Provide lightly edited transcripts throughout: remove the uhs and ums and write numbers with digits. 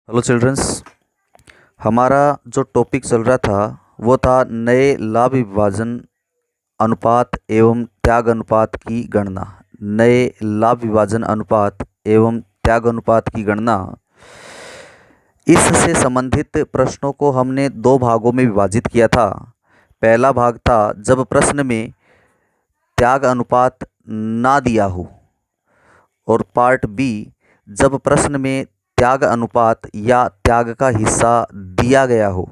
Hello children's. हमारा जो topic चल रहा था वो था नए लाभ विभाजन अनुपात एवं त्याग अनुपात की गणना। नए लाभ विभाजन अनुपात एवं त्याग अनुपात की गणना। इससे संबंधित प्रश्नों को हमने दो भागों में विभाजित किया था। पहला भाग था जब प्रश्न में त्याग अनुपात ना दिया हो, और पार्ट बी जब प्रश्न में त्याग अनुपात या त्याग का हिस्सा दिया गया हो।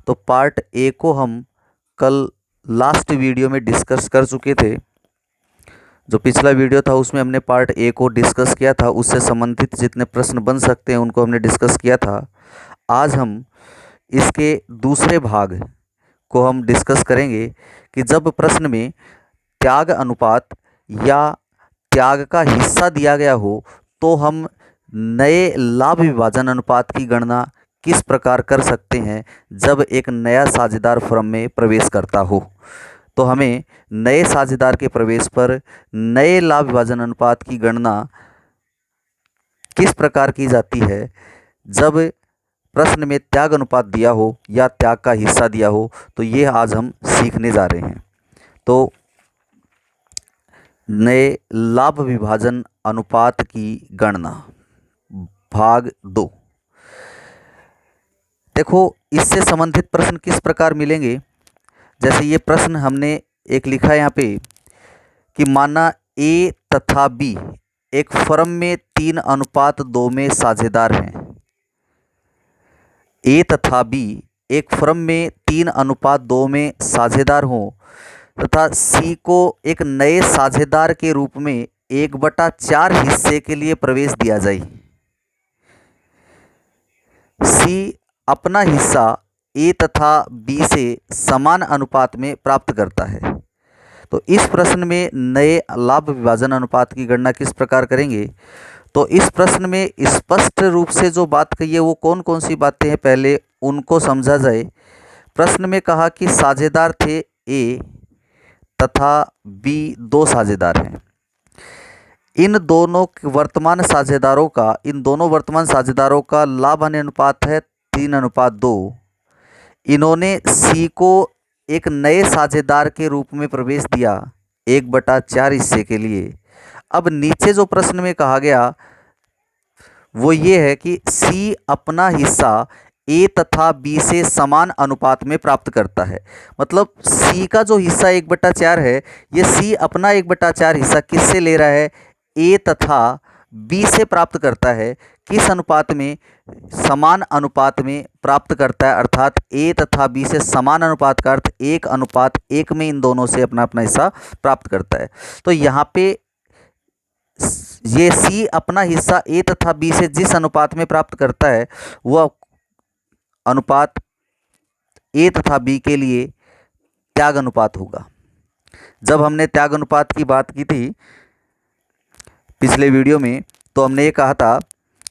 तो पार्ट ए को हम कल लास्ट वीडियो में डिस्कस कर चुके थे। जो पिछला वीडियो था उसमें हमने पार्ट ए को डिस्कस किया था, उससे संबंधित जितने प्रश्न बन सकते हैं उनको हमने डिस्कस किया था। आज हम इसके दूसरे भाग को हम डिस्कस करेंगे कि जब प्रश्न में त्याग अनुपात या त्याग का हिस्सा दिया गया हो तो हम नए लाभ विभाजन अनुपात की गणना किस प्रकार कर सकते हैं जब एक नया साझेदार फर्म में प्रवेश करता हो। तो हमें नए साझेदार के प्रवेश पर नए लाभ विभाजन अनुपात की गणना किस प्रकार की जाती है जब प्रश्न में त्याग अनुपात दिया हो या त्याग का हिस्सा दिया हो, तो ये आज हम सीखने जा रहे हैं। तो नए लाभ विभाजन अनुपात की गणना भाग 2। देखो, इससे संबंधित प्रश्न किस प्रकार मिलेंगे। जैसे ये प्रश्न हमने एक लिखा है यहाँ पे कि माना ए तथा बी एक फर्म में 3:2 में साझेदार हैं। ए तथा बी एक फर्म में 3:2 में साझेदार हों तथा सी को एक नए साझेदार के रूप में 1/4 हिस्से के लिए प्रवेश दिया जाए। सी अपना हिस्सा ए तथा बी से समान अनुपात में प्राप्त करता है। तो इस प्रश्न में नए लाभ विभाजन अनुपात की गणना किस प्रकार करेंगे। तो इस प्रश्न में स्पष्ट रूप से जो बात कही है वो कौन कौन सी बातें हैं, पहले उनको समझा जाए। प्रश्न में कहा कि साझेदार थे ए तथा बी, 2 साझेदार हैं। इन दोनों वर्तमान साझेदारों का लाभ हानि अनुपात है 3:2। इन्होंने सी को एक नए साझेदार के रूप में प्रवेश दिया 1/4 हिस्से के लिए। अब नीचे जो प्रश्न में कहा गया वो ये है कि सी अपना हिस्सा ए तथा बी से समान अनुपात में प्राप्त करता है। मतलब सी का जो हिस्सा 1/4 है, ये सी अपना 1/4 हिस्सा किससे ले रहा है, ए तथा बी से प्राप्त करता है। किस अनुपात में, समान अनुपात में प्राप्त करता है। अर्थात ए तथा बी से समान अनुपात का अर्थ 1:1 में इन दोनों से अपना अपना हिस्सा प्राप्त करता है। तो यहाँ पे ये सी अपना हिस्सा ए तथा बी से जिस अनुपात में प्राप्त करता है वह अनुपात ए तथा बी के लिए त्याग अनुपात होगा। जब हमने त्याग अनुपात की बात की थी पिछले वीडियो में, तो हमने ये कहा था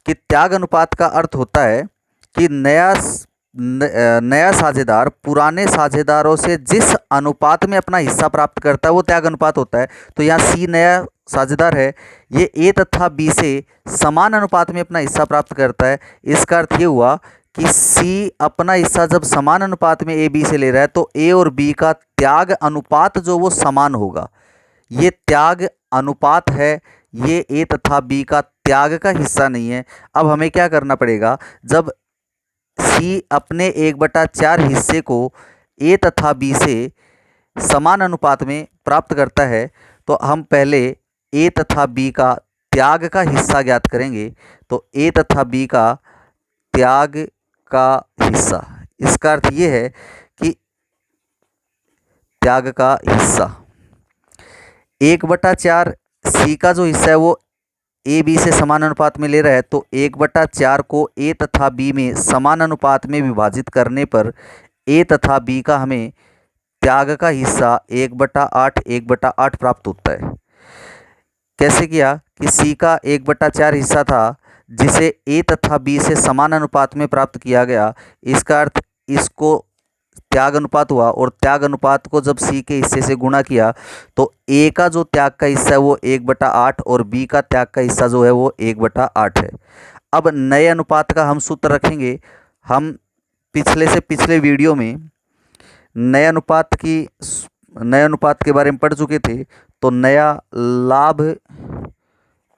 कि त्याग अनुपात का अर्थ होता है कि नया साझेदार पुराने साझेदारों से जिस अनुपात में अपना हिस्सा प्राप्त करता है वो त्याग अनुपात होता है। तो यहाँ सी नया साझेदार है, ये ए तथा बी से समान अनुपात में अपना हिस्सा प्राप्त करता है। इसका अर्थ ये हुआ कि सी अपना हिस्सा जब समान अनुपात में ए बी से ले रहा है तो ए और बी का त्याग अनुपात जो वो समान होगा। ये त्याग अनुपात है, ये ए तथा बी का त्याग का हिस्सा नहीं है। अब हमें क्या करना पड़ेगा, जब सी अपने 1/4 हिस्से को ए तथा बी से समान अनुपात में प्राप्त करता है तो हम पहले ए तथा बी का त्याग का हिस्सा ज्ञात करेंगे। तो ए तथा बी का त्याग का हिस्सा, इसका अर्थ ये है कि त्याग का हिस्सा 1/4 सी का जो हिस्सा है वो ए बी से समान अनुपात में ले रहा है। तो 1/4 को ए तथा बी में समान अनुपात में विभाजित करने पर ए तथा बी का हमें त्याग का हिस्सा 1/8 प्राप्त होता है। कैसे किया कि सी का 1/4 हिस्सा था जिसे ए तथा बी से समान अनुपात में प्राप्त किया गया। इसका अर्थ इसको त्याग अनुपात हुआ, और त्याग अनुपात को जब सी के हिस्से से गुणा किया तो ए का जो त्याग का हिस्सा है वो 1/8 और बी का त्याग का हिस्सा जो है वो 1/8 है। अब नए अनुपात का हम सूत्र रखेंगे। हम पिछले से पिछले वीडियो में नए अनुपात के बारे में पढ़ चुके थे। तो नया लाभ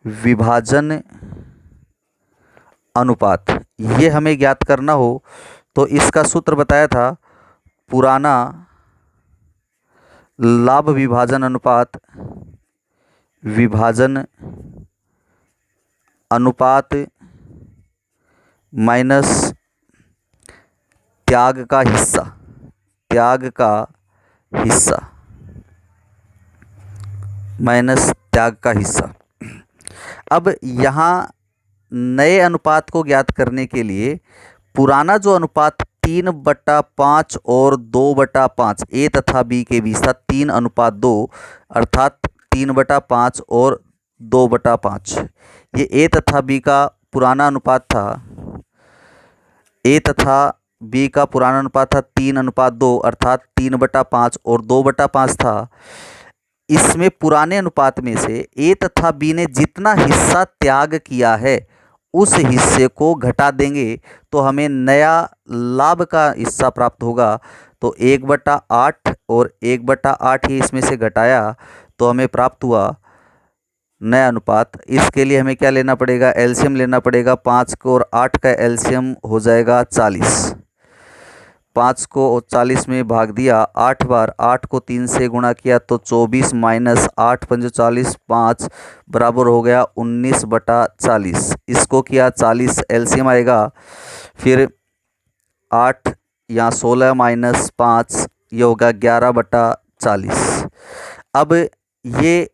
विभाजन अनुपात ये हमें ज्ञात करना हो तो इसका सूत्र बताया था, पुराना लाभ विभाजन अनुपात माइनस त्याग का हिस्सा। अब यहाँ नए अनुपात को ज्ञात करने के लिए पुराना जो अनुपात 3/5 और 2/5 ए तथा बी के बीच था, 3:2 अर्थात 3/5 और 2/5, ये ए तथा बी का पुराना अनुपात था। ए तथा बी का पुराना अनुपात था 3:2 अर्थात 3/5 और 2/5 था। इसमें पुराने अनुपात में से ए तथा बी ने जितना हिस्सा त्याग किया है उस हिस्से को घटा देंगे तो हमें नया लाभ का हिस्सा प्राप्त होगा। तो 1/8 और 1/8 ही इसमें से घटाया तो हमें प्राप्त हुआ नया अनुपात। इसके लिए हमें क्या लेना पड़ेगा, एलसीएम लेना पड़ेगा। 5 को और 8 का एलसीएम हो जाएगा 40। 5 को 40 में भाग दिया 8 बार, 8 को 3 से गुणा किया तो 24 माइनस 8 पंजे 40, 5 बराबर हो गया 19/40। इसको किया 40 एलसीएम आएगा, फिर 8 यहाँ 16 माइनस 5 ये होगा 11/40। अब ये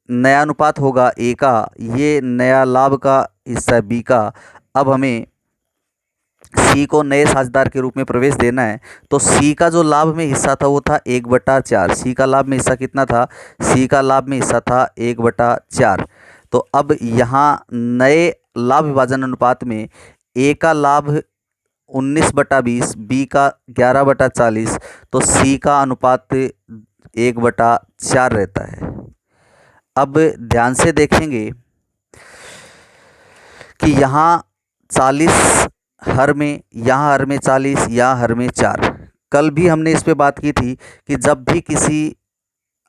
नया अनुपात होगा ए का, ये नया लाभ का हिस्सा है बी का। अब हमें सी को नए साझेदार के रूप में प्रवेश देना है। तो सी का जो लाभ में हिस्सा था वो था 1/4। सी का लाभ में हिस्सा कितना था, सी का लाभ में हिस्सा था 1/4। तो अब यहाँ नए लाभ विभाजन अनुपात में ए का लाभ 19/20, बी का 11/40, तो सी का अनुपात 1/4 रहता है। अब ध्यान से देखेंगे कि यहाँ 40 हर में, यहाँ हर में 40, यहाँ हर में 4। कल भी हमने इस पे बात की थी कि जब भी किसी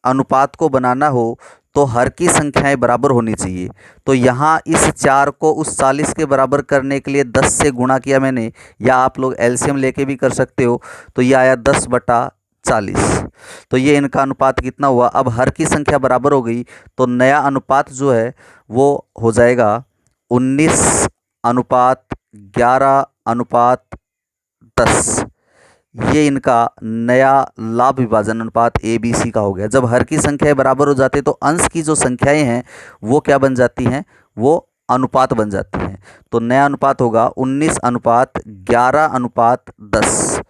अनुपात को बनाना हो तो हर की संख्याएं बराबर होनी चाहिए। तो यहाँ इस 4 को उस 40 के बराबर करने के लिए 10 से गुणा किया मैंने, या आप लोग एलसीएम लेके भी कर सकते हो। तो ये आया 10/40। तो ये इनका अनुपात कितना हुआ। अब हर की संख्या बराबर हो गई तो नया अनुपात जो है वो हो जाएगा 19:11:10। ये इनका नया लाभ विभाजन अनुपात ए बी सी का हो गया। जब हर की संख्याएं बराबर हो जाती है तो अंश की जो संख्याएं हैं वो क्या बन जाती हैं, वो अनुपात बन जाती हैं। तो नया अनुपात होगा 19:11:10।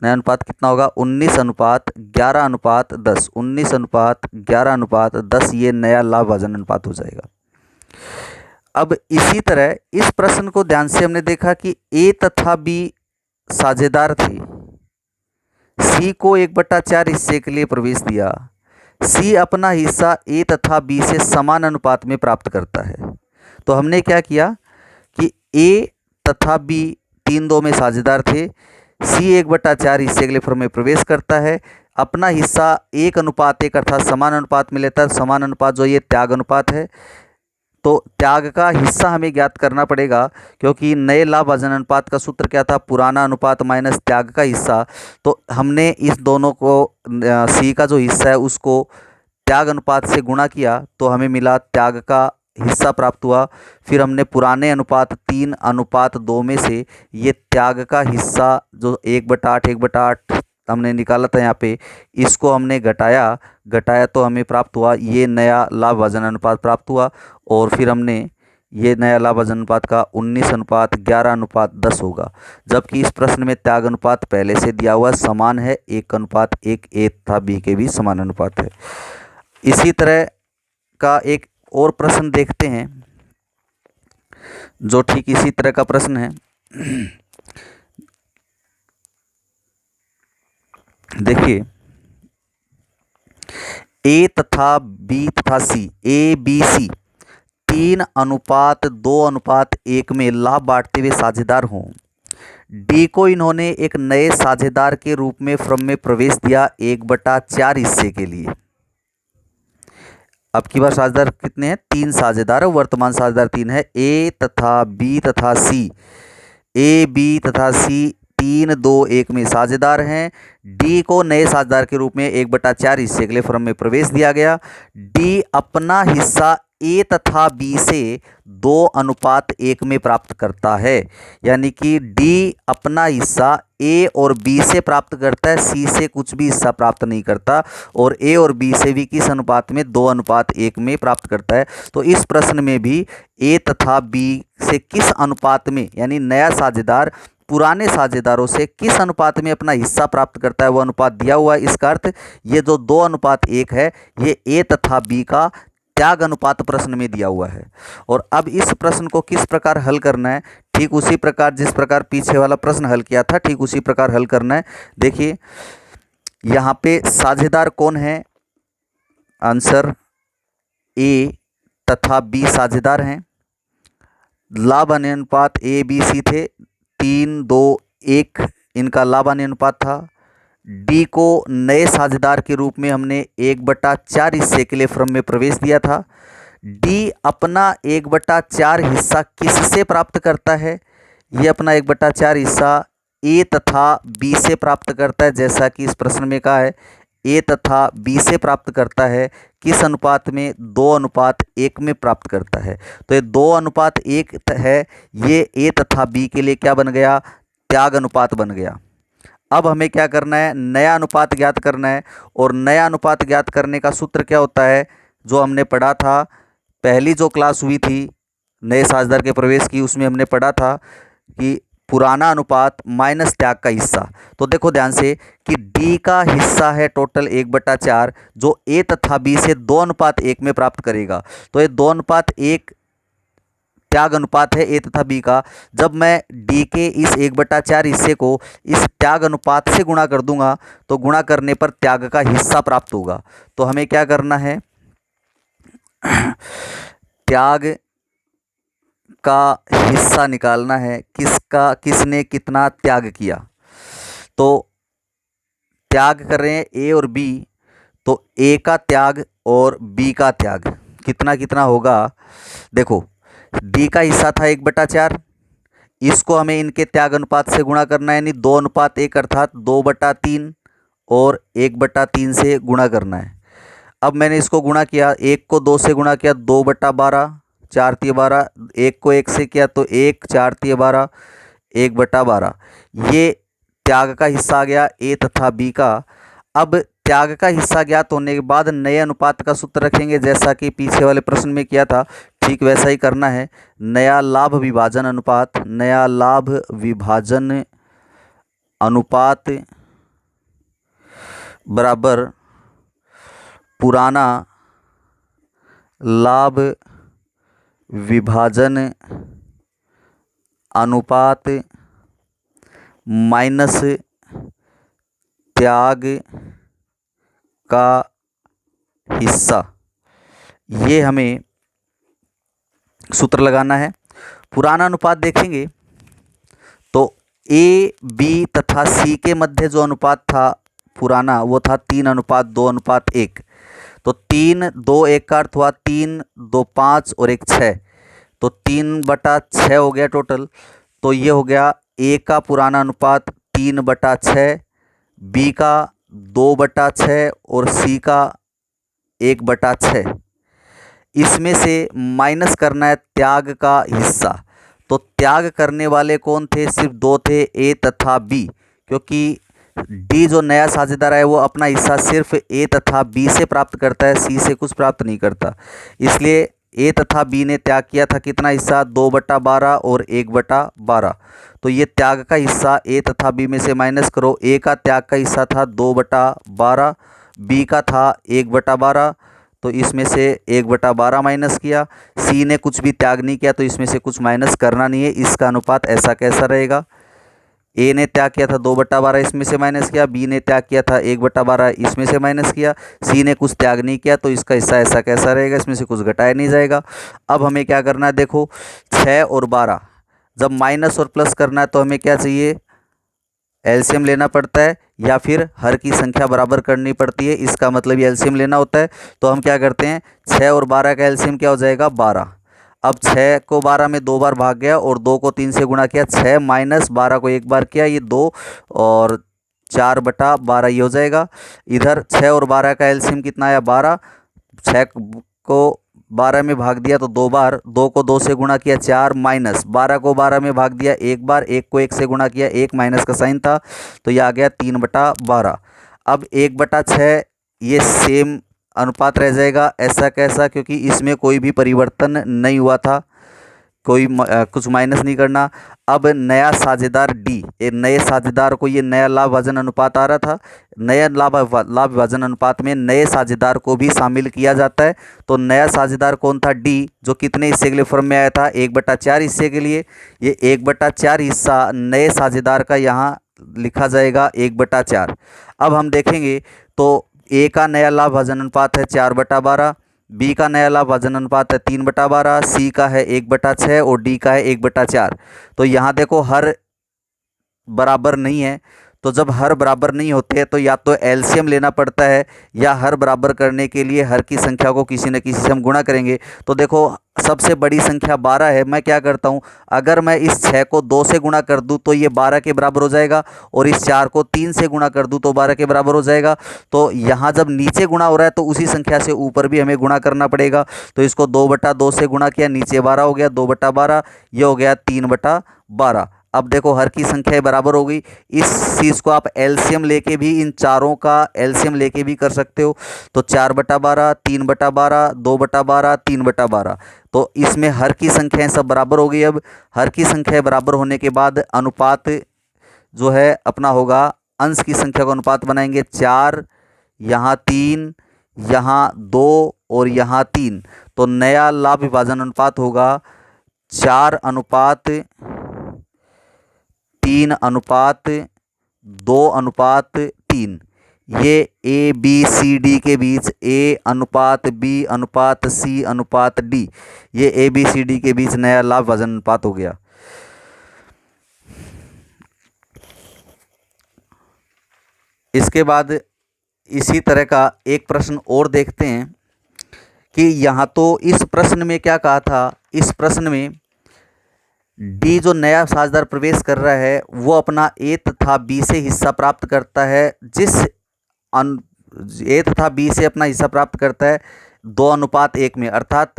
नया अनुपात कितना होगा, 19:11:10। 19:11:10 ये नया लाभ विभाजन अनुपात हो जाएगा। अब इसी तरह इस प्रश्न को ध्यान से हमने देखा कि ए तथा बी साझेदार थे। सी को 1/4 हिस्से के लिए प्रवेश दिया। सी अपना हिस्सा ए तथा बी से समान अनुपात में प्राप्त करता है। तो हमने क्या किया कि ए तथा बी 3-2 में साझेदार थे। सी 1/4 हिस्से के लिए फर्म में प्रवेश करता है, अपना हिस्सा 1:1 अर्थात समान अनुपात में लेता है। समान अनुपात जो ये त्याग अनुपात है, तो त्याग का हिस्सा हमें ज्ञात करना पड़ेगा क्योंकि नए लाभ विभाजन अनुपात का सूत्र क्या था, पुराना अनुपात माइनस त्याग का हिस्सा। तो हमने इस दोनों को सी का जो हिस्सा है उसको त्याग अनुपात से गुणा किया तो हमें मिला त्याग का हिस्सा प्राप्त हुआ। फिर हमने पुराने अनुपात 3:2 में से ये त्याग का हिस्सा जो 1/8 हमने निकाला था यहाँ पे, इसको हमने घटाया तो हमें प्राप्त हुआ ये नया लाभ विभाजन अनुपात प्राप्त हुआ। और फिर हमने ये नया लाभ विभाजन अनुपात का 19:11:10 होगा। जबकि इस प्रश्न में त्याग अनुपात पहले से दिया हुआ समान है, 1:1 ए तथा बी के भी समान अनुपात है। इसी तरह का एक और प्रश्न देखते हैं जो ठीक इसी तरह का प्रश्न है। देखिए, ए तथा बी तथा सी, ए बी सी 3:2:1 में लाभ बांटते हुए साझेदार हों। डी को इन्होंने एक नए साझेदार के रूप में फर्म में प्रवेश दिया 1/4 हिस्से के लिए। अब की बार साझेदार कितने हैं? 3 साझेदार है, वर्तमान साझेदार 3 है। ए तथा बी तथा सी, ए बी तथा सी 3:2:1 में साझेदार हैं। डी को नए साझेदार के रूप में 1/4 हिस्से के लिए फर्म में प्रवेश दिया गया। डी अपना हिस्सा ए तथा बी से 2:1 में प्राप्त करता है, यानी कि डी अपना हिस्सा ए और बी से प्राप्त करता है, सी से कुछ भी हिस्सा प्राप्त नहीं करता, और ए और बी से भी किस अनुपात में? 2:1 में प्राप्त करता है। तो इस प्रश्न में भी ए तथा बी से किस अनुपात में, यानी नया साझेदार पुराने साझेदारों से किस अनुपात में अपना हिस्सा प्राप्त करता है, वो अनुपात दिया हुआ है। इसका अर्थ ये जो 2:1 है, ये ए तथा बी का त्याग अनुपात प्रश्न में दिया हुआ है। और अब इस प्रश्न को किस प्रकार हल करना है? ठीक उसी प्रकार जिस प्रकार पीछे वाला प्रश्न हल किया था, ठीक उसी प्रकार हल करना है। देखिए यहाँ पे साझेदार कौन है? आंसर ए तथा बी साझेदार हैं। लाभ हानि अनुपात ए बी सी थे, 3:2:1 इनका लाभ हानि अनुपात था। डी को नए साझेदार के रूप में हमने 1/4 हिस्से के लिए फर्म में प्रवेश दिया था। डी अपना 1/4 हिस्सा किससे प्राप्त करता है? ये अपना 1/4 हिस्सा ए तथा बी से प्राप्त करता है, जैसा कि इस प्रश्न में कहा है, ए तथा बी से प्राप्त करता है। किस अनुपात में? 2:1 में प्राप्त करता है। तो ये 2:1 है, ये ए तथा बी के लिए क्या बन गया? त्याग अनुपात बन गया। अब हमें क्या करना है? नया अनुपात ज्ञात करना है। और नया अनुपात ज्ञात करने का सूत्र क्या होता है? जो हमने पढ़ा था, पहली जो क्लास हुई थी नए साझेदार के प्रवेश की, उसमें हमने पढ़ा था कि पुराना अनुपात माइनस त्याग का हिस्सा। तो देखो ध्यान से कि डी का हिस्सा है टोटल 1/4, जो ए तथा बी से 2:1 में प्राप्त करेगा। तो ये 2:1 त्याग अनुपात है ए तथा बी का। जब मैं डी के इस 1/4 हिस्से को इस त्याग अनुपात से गुणा कर दूंगा, तो गुणा करने पर त्याग का हिस्सा प्राप्त होगा। तो हमें क्या करना है? त्याग का हिस्सा निकालना है, किसने कितना त्याग किया। तो त्याग कर रहे हैं ए और बी, तो ए का त्याग और बी का त्याग कितना कितना होगा? देखो डी का हिस्सा था 1/4, इसको हमें इनके त्याग अनुपात से गुणा करना है, यानी 2:1 अर्थात 2/3 और 1/3 से गुणा करना है। अब मैंने इसको गुणा किया, 1 को 2 से गुणा किया 2/12, 4×12, 1 को 1 से किया तो 1, 4×12, 1/12। ये त्याग का हिस्सा आ गया ए तथा बी का। अब त्याग का हिस्सा ज्ञात होने के बाद नए अनुपात का सूत्र रखेंगे, जैसा कि पीछे वाले प्रश्न में किया था, ठीक वैसा ही करना है। नया लाभ विभाजन अनुपात, नया लाभ विभाजन अनुपात बराबर पुराना लाभ विभाजन अनुपात माइनस त्याग का हिस्सा, ये हमें सूत्र लगाना है। पुराना अनुपात देखेंगे तो ए बी तथा सी के मध्य जो अनुपात था पुराना, वो था 3:2:1। तो 3:2:1 का अर्थ हुआ 3, 2, 5 और 1, 6। तो 3/6 हो गया टोटल। तो ये हो गया ए का पुराना अनुपात 3/6, बी का 2/6 और सी का 1/6। इसमें से माइनस करना है त्याग का हिस्सा। तो त्याग करने वाले कौन थे? सिर्फ 2 थे, ए तथा बी, क्योंकि डी जो नया साझेदार है वो अपना हिस्सा सिर्फ ए तथा बी से प्राप्त करता है, सी से कुछ प्राप्त नहीं करता। इसलिए ए तथा बी ने त्याग किया था कितना हिस्सा? 2/12 और 1/12। तो ये त्याग का हिस्सा ए तथा बी में से माइनस करो। ए का त्याग का हिस्सा था 2/12, बी का था 1/12, तो इसमें से 1/12 माइनस किया। सी ने कुछ भी त्याग नहीं किया, तो इसमें से कुछ माइनस करना नहीं है। इसका अनुपात ऐसा कैसा रहेगा? ए ने त्याग किया था 2/12, इसमें से माइनस किया, बी ने त्याग किया था 1/12, इसमें से माइनस किया, सी ने कुछ त्याग नहीं किया, तो इसका हिस्सा ऐसा कैसा रहेगा, इसमें से कुछ घटाया नहीं जाएगा। अब हमें क्या करना है, देखो 6 और 12 जब माइनस और प्लस करना है तो हमें क्या चाहिए, एलसीएम लेना पड़ता है या फिर हर की संख्या बराबर करनी पड़ती है, इसका मतलब ये एलसीएम लेना होता है। तो हम क्या करते हैं, 6 और 12 का एलसीएम क्या हो जाएगा, 12। अब 6 को 12 में 2 बार भाग गया और 2 को 3 से गुणा किया, 6 माइनस 12 को एक बार किया, ये 2 और 4/12 ये हो जाएगा। इधर 6 और 12 का एलसीएम कितना आया, 12। 6 को 12 में भाग दिया तो 2 बार, 2 को 2 से गुणा किया 4, माइनस 12 को 12 में भाग दिया एक बार, 1 को 1 से गुणा किया, 1 माइनस का साइन था तो ये आ गया 3/12। अब 1/6 ये सेम अनुपात रह जाएगा, ऐसा कैसा, क्योंकि इसमें कोई भी परिवर्तन नहीं हुआ था, कुछ माइनस नहीं करना। अब नया साझेदार डी, एक नए साझेदार को ये नया लाभ विभाजन अनुपात आ रहा था, नया लाभ विभाजन अनुपात में नए साझेदार को भी शामिल किया जाता है। तो नया साझेदार कौन था, डी, जो कितने हिस्से के लिए फॉर्म में आया था, 1/4 हिस्से के लिए। ये 1/4 हिस्सा नए साझेदार का यहाँ लिखा जाएगा 1/4। अब हम देखेंगे तो ए का नया लाभ विभाजन अनुपात है 4/12, बी का नया लाभ विभाजन अनुपात है 3/12, सी का है 1/6 और डी का है 1/4। तो यहाँ देखो हर बराबर नहीं है, तो जब हर बराबर नहीं होते हैं तो या तो एलसीएम लेना पड़ता है या हर बराबर करने के लिए हर की संख्या को किसी न किसी से हम गुणा करेंगे। तो देखो सबसे बड़ी संख्या 12 है, मैं क्या करता हूँ, अगर मैं इस 6 को 2 से गुणा कर दूँ तो ये 12 के बराबर हो जाएगा, और इस 4 को 3 से गुणा कर दूँ तो 12 के बराबर हो जाएगा। तो यहाँ जब नीचे गुणा हो रहा है तो उसी संख्या से ऊपर भी हमें गुणा करना पड़ेगा। तो इसको 2/2 से गुणा किया, नीचे 12 हो गया, 2/12 ये हो गया 3/12। अब देखो हर की संख्या बराबर हो गई। इस चीज़ को आप एलसीएम लेके भी, इन चारों का एलसीएम लेके भी कर सकते हो। तो 4/12, 3/12, 2/12, 3/12, तो इसमें हर की संख्याएं सब बराबर हो गई। अब हर की संख्याएं बराबर होने के बाद अनुपात जो है अपना होगा, अंश की संख्या को अनुपात बनाएंगे, 4, यहाँ 3, यहाँ 2 और यहाँ 3। तो नया लाभ विभाजन अनुपात होगा 4:3:2:3। ये ए बी सी डी के बीच A:B:C:D, ये ए बी सी डी के बीच नया लाभ विभाजन अनुपात हो गया। इसके बाद इसी तरह का एक प्रश्न और देखते हैं कि यहाँ तो इस प्रश्न में क्या कहा था, इस प्रश्न में डी जो नया साझेदार प्रवेश कर रहा है वो अपना ए तथा बी से हिस्सा प्राप्त करता है, ए तथा बी से अपना हिस्सा प्राप्त करता है 2:1 में, अर्थात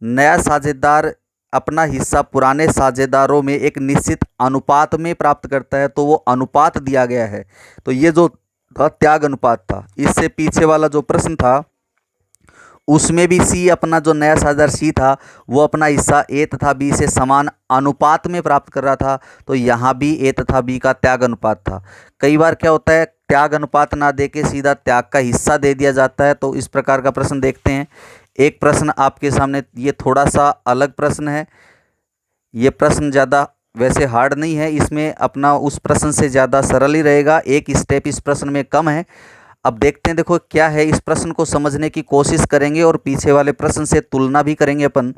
नया साझेदार अपना हिस्सा पुराने साझेदारों में एक निश्चित अनुपात में प्राप्त करता है। तो वो अनुपात दिया गया है, तो ये जो त्याग अनुपात था, इससे पीछे वाला जो प्रश्न था उसमें भी सी अपना जो नया साझेदार सी था वो अपना हिस्सा ए तथा बी से समान अनुपात में प्राप्त कर रहा था। तो यहाँ भी ए तथा बी का त्याग अनुपात था। कई बार क्या होता है, त्याग अनुपात ना देके सीधा त्याग का हिस्सा दे दिया जाता है। तो इस प्रकार का प्रश्न देखते हैं। एक प्रश्न आपके सामने, ये थोड़ा सा अलग प्रश्न है, ये प्रश्न ज़्यादा वैसे हार्ड नहीं है, इसमें अपना उस प्रश्न से ज़्यादा सरल ही रहेगा, एक स्टेप इस प्रश्न में कम है। अब देखते हैं, देखो क्या है, इस प्रश्न को समझने की कोशिश करेंगे और पीछे वाले प्रश्न से तुलना भी करेंगे अपन।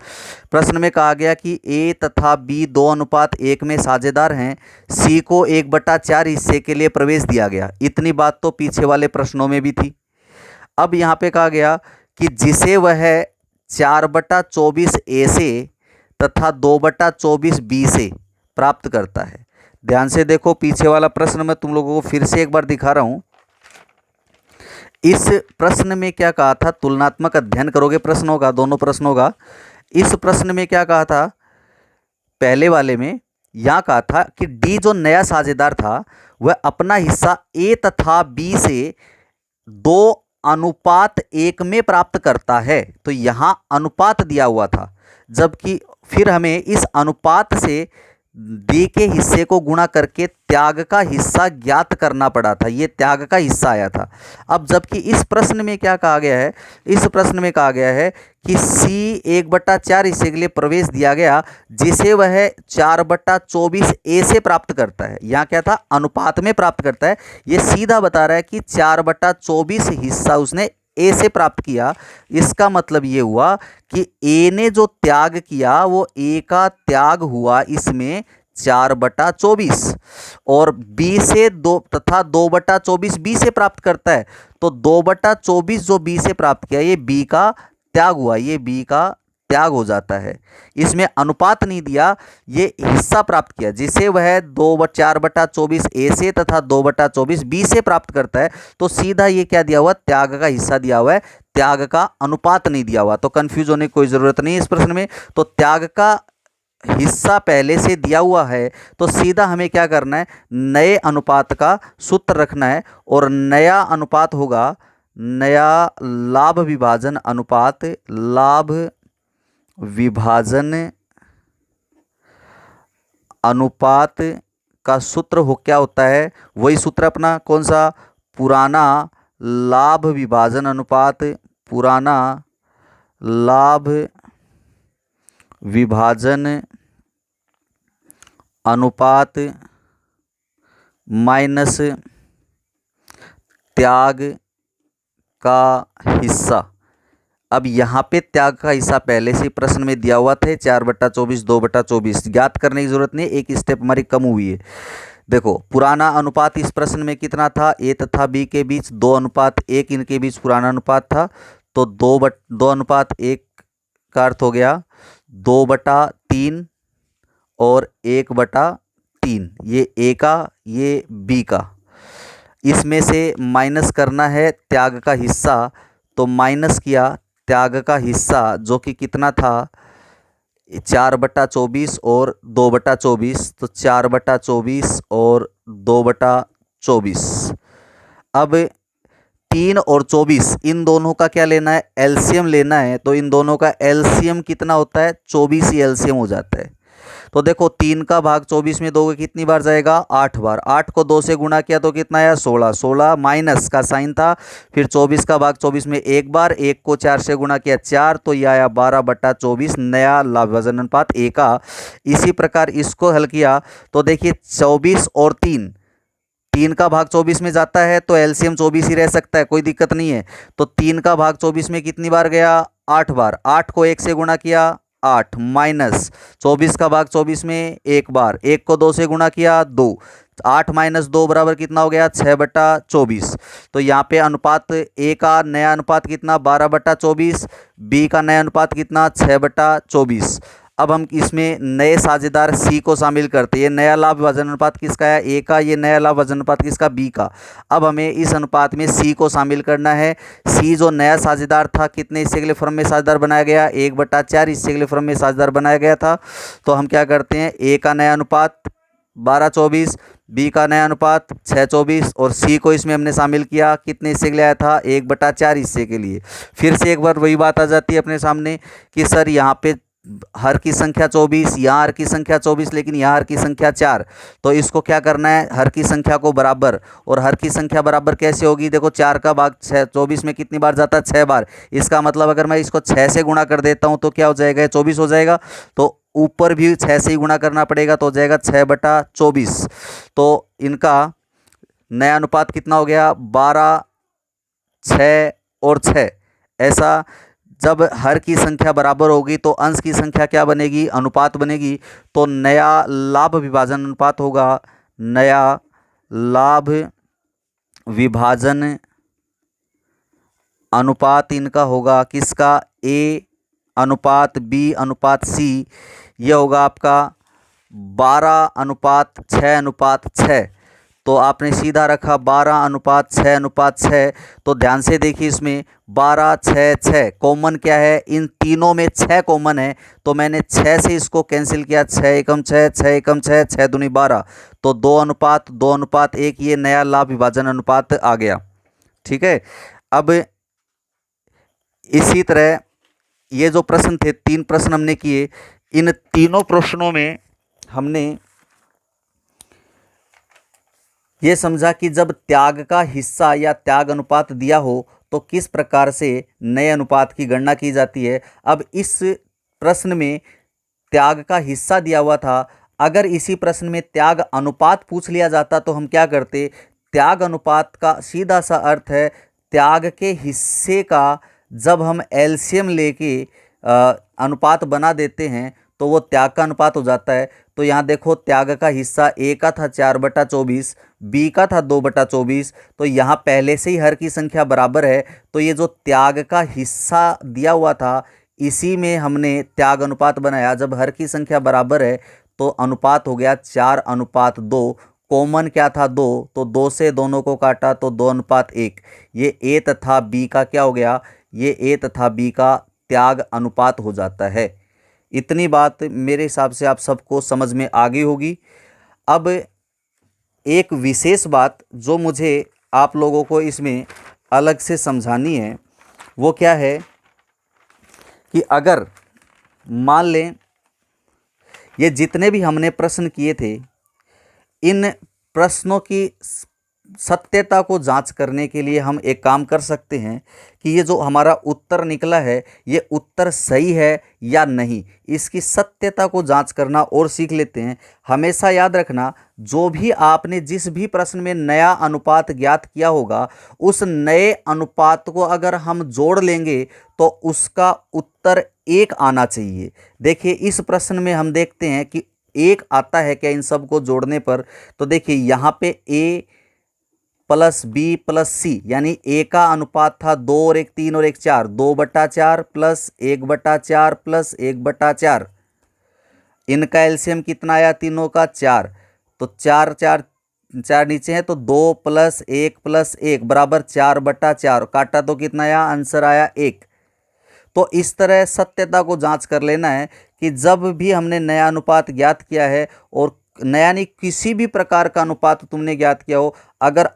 प्रश्न में कहा गया कि ए तथा बी 2:1 में साझेदार हैं, सी को 1/4 हिस्से के लिए प्रवेश दिया गया। इतनी बात तो पीछे वाले प्रश्नों में भी थी। अब यहाँ पे कहा गया कि जिसे वह 4/24 ए से तथा 2/24 बी से प्राप्त करता है। ध्यान से देखो, पीछे वाला प्रश्न मैं तुम लोगों को फिर से एक बार दिखा रहा हूँ। इस प्रश्न में क्या कहा था, तुलनात्मक अध्ययन करोगे प्रश्नों का, दोनों प्रश्नों का। इस प्रश्न में क्या कहा था, पहले वाले में यहाँ कहा था कि डी जो नया साझेदार था वह अपना हिस्सा ए तथा बी से 2:1 में प्राप्त करता है। तो यहाँ अनुपात दिया हुआ था, जबकि फिर हमें इस अनुपात से डी के हिस्से को गुणा करके त्याग का हिस्सा ज्ञात करना पड़ा था, ये त्याग का हिस्सा आया था। अब जबकि इस प्रश्न में क्या कहा गया है, इस प्रश्न में कहा गया है कि सी 1/4 हिस्से के लिए प्रवेश दिया गया जिसे वह 4/24 ए से प्राप्त करता है। यहाँ क्या था, अनुपात में प्राप्त करता है। ये सीधा बता रहा है कि 4/24 हिस्सा उसने ए से प्राप्त किया। इसका मतलब ये हुआ कि ए ने जो त्याग किया वो ए का त्याग हुआ इसमें 4/24, और बी से 2 तथा 2/24 बी से प्राप्त करता है, तो 2/24 जो बी से प्राप्त किया ये बी का त्याग हुआ, ये बी का त्याग हो जाता है। इसमें अनुपात नहीं दिया, ये हिस्सा प्राप्त किया जिसे वह 4/24 ए से तथा 2/24 बी से प्राप्त करता है। तो सीधा ये क्या दिया हुआ, त्याग का हिस्सा दिया हुआ है, त्याग का अनुपात नहीं दिया हुआ। तो कंफ्यूज होने की कोई ज़रूरत नहीं है इस प्रश्न में। तो त्याग का हिस्सा पहले से दिया हुआ है, तो सीधा हमें क्या करना है, नए अनुपात का सूत्र रखना है, और नया अनुपात होगा नया लाभ विभाजन अनुपात। लाभ विभाजन अनुपात का सूत्र हो क्या होता है, वही सूत्र अपना कौन सा, पुराना लाभ विभाजन अनुपात, पुराना लाभ विभाजन अनुपात माइनस त्याग का हिस्सा। अब यहाँ पे त्याग का हिस्सा पहले से प्रश्न में दिया हुआ था, 4/24 2/24, ज्ञात करने की जरूरत नहीं, एक स्टेप हमारी कम हुई है। देखो पुराना अनुपात इस प्रश्न में कितना था, ए तथा बी के बीच 2:1 इनके बीच पुराना अनुपात था, तो 2:1 का अर्थ हो गया 2/3 और 1/3, ये ए का ये बी का। इसमें से माइनस करना है त्याग का हिस्सा, तो माइनस किया त्याग का हिस्सा जो कि कितना था 4/24 और 2/24, तो 4/24 और 2/24। अब 3 और 24 इन दोनों का क्या लेना है, एलसीएम लेना है। तो इन दोनों का एलसीएम कितना होता है, 24 ही एलसीएम हो जाता है। तो देखो 3 का भाग 24 में दोगे कितनी बार जाएगा, 8 बार। 8 को 2 से गुणा किया तो कितना आया, 16। 16 माइनस का साइन था, फिर 24 का भाग 24 में एक बार, 1 को 4 से गुणा किया 4, तो यह आया 12/24 नया लाभ विभाजन अनुपात ए का। इसी प्रकार इसको हल किया तो देखिए 24 और 3 का भाग 24 में जाता है तो एलसीएम 24 ही रह सकता है, कोई दिक्कत नहीं है। तो 3 का भाग 24 में कितनी बार गया, 8 बार। 8 को 1 से गुणा किया 8, माइनस 24 का भाग 24 में एक बार, 1 को 2 से गुणा किया 2, 8 माइनस 2 बराबर कितना हो गया, 6/24। तो यहाँ पे अनुपात ए का नया अनुपात कितना, 12/24, बी का नया अनुपात कितना, 6/24। अब हम इसमें नए साझेदार सी को शामिल करते हैं। ये नया लाभ विभाजन अनुपात किसका है, ए का। ये नया लाभ विभाजन अनुपात किसका, बी का। अब हमें इस अनुपात में सी को शामिल करना है। सी जो नया साझेदार था, कितने हिस्से के लिए फर्म में साझेदार बनाया गया, 1/4 हिस्से के लिए फर्म में साझेदार बनाया गया था। तो हम क्या करते हैं, ए का नया अनुपात 12/24, बी का नया अनुपात 6/24, और सी को इसमें हमने शामिल किया, कितने हिस्से के लिए आया था, 1/4 हिस्से के लिए। फिर से एक बार वही बात आ जाती है अपने सामने कि सर यहाँ पे हर की संख्या 24, यहाँ हर की संख्या 24, लेकिन यहाँ हर की संख्या 4। तो इसको क्या करना है, हर की संख्या को बराबर। और हर की संख्या बराबर कैसे होगी, देखो 4 का भाग 24 में कितनी बार जाता है, 6 बार। इसका मतलब अगर मैं इसको 6 से गुणा कर देता हूँ तो क्या हो जाएगा, 24 हो जाएगा। तो ऊपर भी 6 से ही गुणा करना पड़ेगा, तो हो जाएगा 6/24। तो इनका नया अनुपात कितना हो गया, 12, 6 और 6। ऐसा जब हर की संख्या बराबर होगी तो अंश की संख्या क्या बनेगी, अनुपात बनेगी। तो नया लाभ विभाजन अनुपात होगा, नया लाभ विभाजन अनुपात इनका होगा किसका, ए अनुपात बी अनुपात सी। यह होगा आपका 12:6:6। तो आपने सीधा रखा 12:6:6। तो ध्यान से देखिए इसमें 12, 6, 6 कॉमन क्या है, इन तीनों में 6 कॉमन है। तो मैंने 6 से इसको कैंसिल किया, 6 एकम 6, 6 एकम 6, 6 दूनी 12। तो 2:2:1 ये नया लाभ विभाजन अनुपात आ गया। ठीक है। अब इसी तरह ये जो प्रश्न थे, 3 प्रश्न हमने किए, इन तीनों प्रश्नों में हमने ये समझा कि जब त्याग का हिस्सा या त्याग अनुपात दिया हो तो किस प्रकार से नए अनुपात की गणना की जाती है। अब इस प्रश्न में त्याग का हिस्सा दिया हुआ था, अगर इसी प्रश्न में त्याग अनुपात पूछ लिया जाता तो हम क्या करते। त्याग अनुपात का सीधा सा अर्थ है त्याग के हिस्से का जब हम एलसीएम लेके अनुपात बना देते हैं तो वो त्याग का अनुपात हो जाता है। तो यहाँ देखो त्याग का हिस्सा ए का था 4/24, बी का था 2/24, तो यहाँ पहले से ही हर की संख्या बराबर है, तो ये जो त्याग का हिस्सा दिया हुआ था इसी में हमने त्याग अनुपात बनाया। जब हर की संख्या बराबर है तो अनुपात हो गया 4:2। कॉमन क्या था 2, तो 2 से दोनों को काटा तो 2:1। ये ए तथा बी का क्या हो गया, ये ए तथा बी का त्याग अनुपात हो जाता है। इतनी बात मेरे हिसाब से आप सबको समझ में आ गई होगी। अब एक विशेष बात जो मुझे आप लोगों को इसमें अलग से समझानी है वो क्या है कि अगर मान लें ये जितने भी हमने प्रश्न किए थे, इन प्रश्नों की सत्यता को जांच करने के लिए हम एक काम कर सकते हैं कि ये जो हमारा उत्तर निकला है ये उत्तर सही है या नहीं, इसकी सत्यता को जांच करना और सीख लेते हैं। हमेशा याद रखना, जो भी आपने जिस भी प्रश्न में नया अनुपात ज्ञात किया होगा उस नए अनुपात को अगर हम जोड़ लेंगे तो उसका उत्तर 1 आना चाहिए। देखिए इस प्रश्न में हम देखते हैं कि 1 आता है क्या इन सब को जोड़ने पर। तो देखिए यहाँ पे ए प्लस बी प्लस सी, यानी ए का अनुपात था 2 और 1 3 और 1 4, 2/4 प्लस 1/4 प्लस 1/4। इनका एलसीएम कितना आया तीनों का 4, तो 4 4 4 नीचे है तो 2 + 1 + 1 बराबर 4/4। काटा तो कितना आया, आंसर आया 1। तो इस तरह सत्यता को जांच कर लेना है कि जब भी हमने नया अनुपात ज्ञात किया है, और नया नहीं किसी भी प्रकार का अनुपात तुमने ज्ञात किया हो, अगर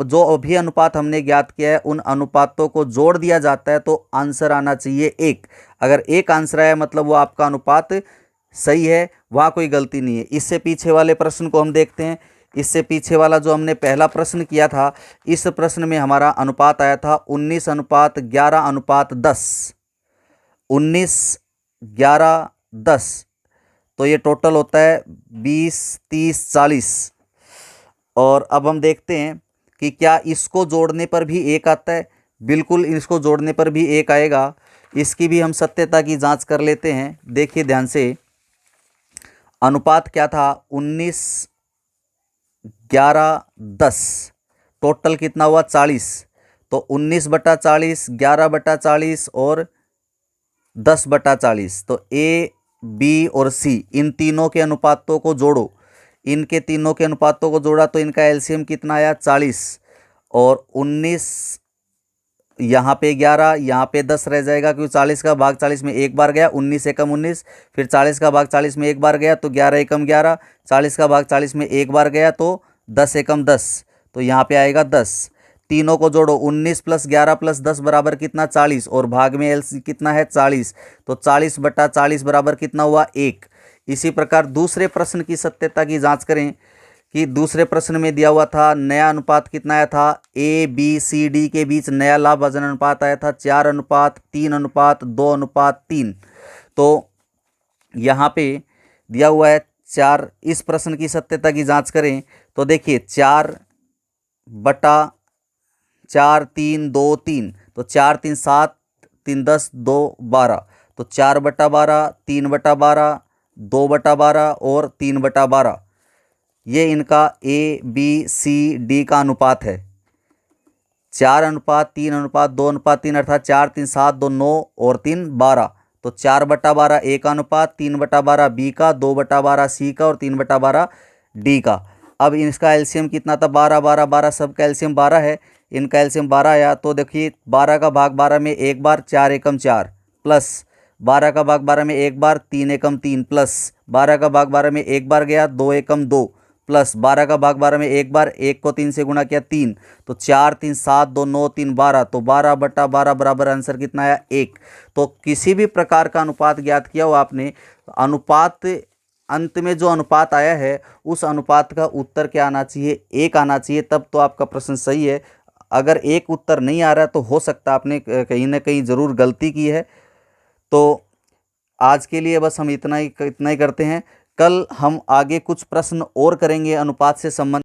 जो अभी अनुपात हमने ज्ञात किया है उन अनुपातों को जोड़ दिया जाता है तो आंसर आना चाहिए 1। अगर 1 आंसर आया मतलब वो आपका अनुपात सही है, वहाँ कोई गलती नहीं है। इससे पीछे वाले प्रश्न को हम देखते हैं। इससे पीछे वाला जो हमने पहला प्रश्न किया था, इस प्रश्न में हमारा अनुपात आया था 19:11:10, 19:11:10, तो ये टोटल होता है 20 30 40। और अब हम देखते हैं कि क्या इसको जोड़ने पर भी 1 आता है। बिल्कुल इसको जोड़ने पर भी 1 आएगा। इसकी भी हम सत्यता की जांच कर लेते हैं। देखिए ध्यान से, अनुपात क्या था 19:11:10, टोटल कितना हुआ 40, तो 19/40, 11/40 और 10/40। तो ए बी और सी इन तीनों के अनुपातों को जोड़ो। इनके तीनों के अनुपातों को जोड़ा तो इनका एलसीएम कितना आया 40, और 19 यहाँ पे 11, यहाँ पे 10 रह जाएगा क्योंकि 40 का भाग 40 में एक बार गया, 19 एकम 19, फिर 40 का भाग 40 में एक बार गया तो 11 एकम 11, 40 का भाग 40 में एक बार गया तो 10 एकम 10, तो यहाँ पे आएगा 10। तीनों को जोड़ो, 19 + 11 + 10 बराबर कितना 40, और भाग में एल कितना है 40, तो 40/40 बराबर कितना हुआ 1। इसी प्रकार दूसरे प्रश्न की सत्यता की जांच करें कि दूसरे प्रश्न में दिया हुआ था नया अनुपात कितना आया था, ए बी सी डी के बीच नया लाभ भाजन अनुपात आया था 4:3:2:3। तो यहाँ पे दिया हुआ है 4। इस प्रश्न की सत्यता की जांच करें तो देखिए 4/4 3 2 3, तो 4 3 7 3 10 2 12, तो 4/12 3/12 2/12 और 3/12, ये इनका ए बी सी डी का अनुपात है। 4:3:2:3 अर्थात 4 3 7 2 9 और 3 12, तो 4/12 ए का अनुपात, 3/12 बी का, 2/12 सी का और 3/12 डी का। अब इसका एलसीएम कितना था 12 12 12, सबका एलसीएम 12 है, इनका एलसीएम 12 आया। तो देखिए 12 का भाग 12 में एक बार 4 एकम 4, प्लस 12 का भाग 12 में एक बार 3 एकम 3, प्लस 12 का भाग 12 में एक बार गया 2 एकम 2, प्लस 12 का भाग 12 में एक बार 1 को 3 से गुणा किया 3, तो 4 3 7 2 9 3 12, तो 12/12 बराबर आंसर कितना आया 1। तो किसी भी प्रकार का अनुपात ज्ञात किया हो आपने, अनुपात अंत में जो अनुपात आया है उस अनुपात का उत्तर क्या आना चाहिए, 1 आना चाहिए, तब तो आपका प्रश्न सही है। अगर 1 उत्तर नहीं आ रहा तो हो सकता है आपने कहीं ना कहीं ज़रूर गलती की है। तो आज के लिए बस हम इतना ही करते हैं। कल हम आगे कुछ प्रश्न और करेंगे अनुपात से संबंधित।